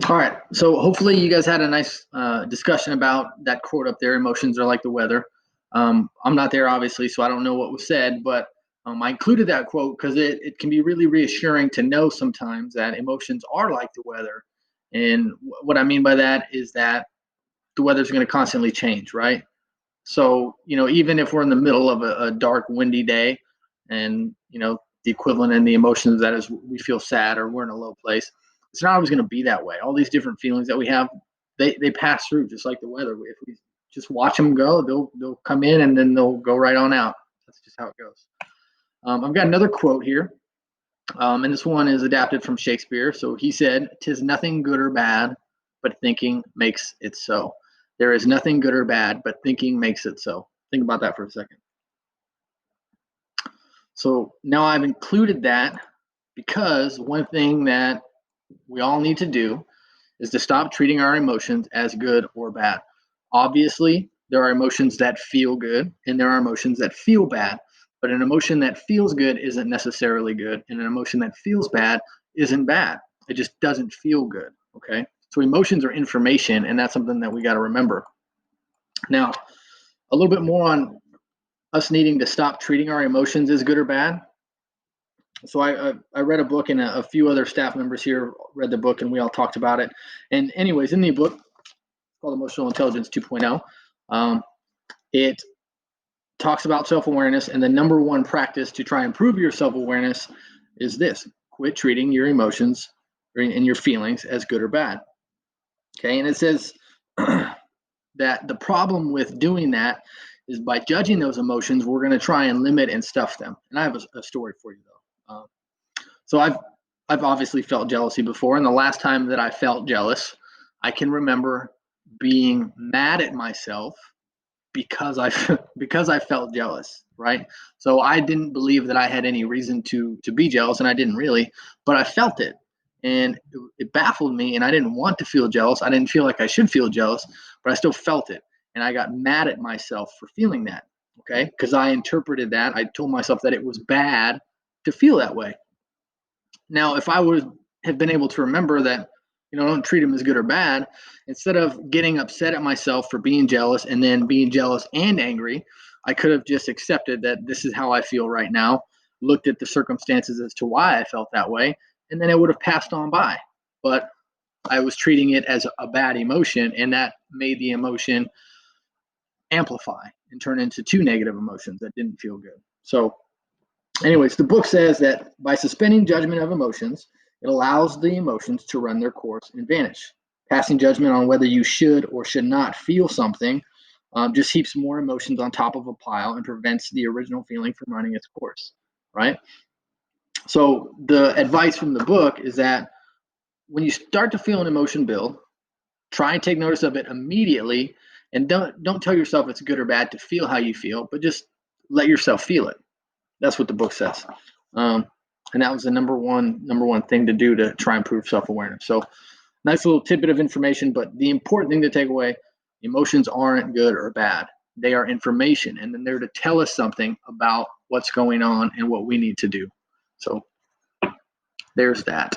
All right. So hopefully you guys had a nice discussion about that quote up there. Emotions are like the weather. I'm not there, obviously, so I don't know what was said, but I included that quote because it can be really reassuring to know sometimes that emotions are like the weather. And what I mean by that is that the weather's going to constantly change, right? So, even if we're in the middle of a dark, windy day and, the equivalent in the emotions that is we feel sad or we're in a low place, it's not always going to be that way. All these different feelings that we have, they pass through just like the weather. If we just watch them go, they'll come in and then they'll go right on out. That's just how it goes. I've got another quote here, and this one is adapted from Shakespeare. So he said, "'Tis nothing good or bad, but thinking makes it so." There is nothing good or bad, but thinking makes it so. Think about that for a second. So now I've included that because one thing that we all need to do is to stop treating our emotions as good or bad. Obviously, there are emotions that feel good and there are emotions that feel bad, but an emotion that feels good isn't necessarily good, and an emotion that feels bad isn't bad. It just doesn't feel good. Okay. So emotions are information, and that's something that we got to remember. Now, a little bit more on us needing to stop treating our emotions as good or bad. So I read a book, and a few other staff members here read the book, and we all talked about it. And anyways, in the book called Emotional Intelligence 2.0, it talks about self-awareness, and the number one practice to try and improve your self-awareness is this: quit treating your emotions and your feelings as good or bad. Okay, and it says that the problem with doing that is by judging those emotions, we're going to try and limit and stuff them. And I have a story for you though. So I've obviously felt jealousy before, and the last time that I felt jealous, I can remember being mad at myself because I because I felt jealous, right? So I didn't believe that I had any reason to be jealous, and I didn't really, but I felt it, and it baffled me, and I didn't want to feel jealous. I didn't feel like I should feel jealous, but I still felt it, and I got mad at myself for feeling that, okay? Because I interpreted that. I told myself that it was bad to feel that way. Now, if I would have been able to remember that, don't treat them as good or bad, instead of getting upset at myself for being jealous and then being jealous and angry, I could have just accepted that this is how I feel right now, looked at the circumstances as to why I felt that way, and then it would have passed on by. But I was treating it as a bad emotion, and that made the emotion amplify and turn into two negative emotions that didn't feel good. So anyways, the book says that by suspending judgment of emotions, it allows the emotions to run their course and vanish. Passing judgment on whether you should or should not feel something just heaps more emotions on top of a pile and prevents the original feeling from running its course, right? So the advice from the book is that when you start to feel an emotion build, try and take notice of it immediately, and don't tell yourself it's good or bad to feel how you feel, but just let yourself feel it. That's what the book says. And that was the number one thing to do to try and improve self-awareness. So nice little tidbit of information, but the important thing to take away: emotions aren't good or bad. They are information, and then they're to tell us something about what's going on and what we need to do. So there's that.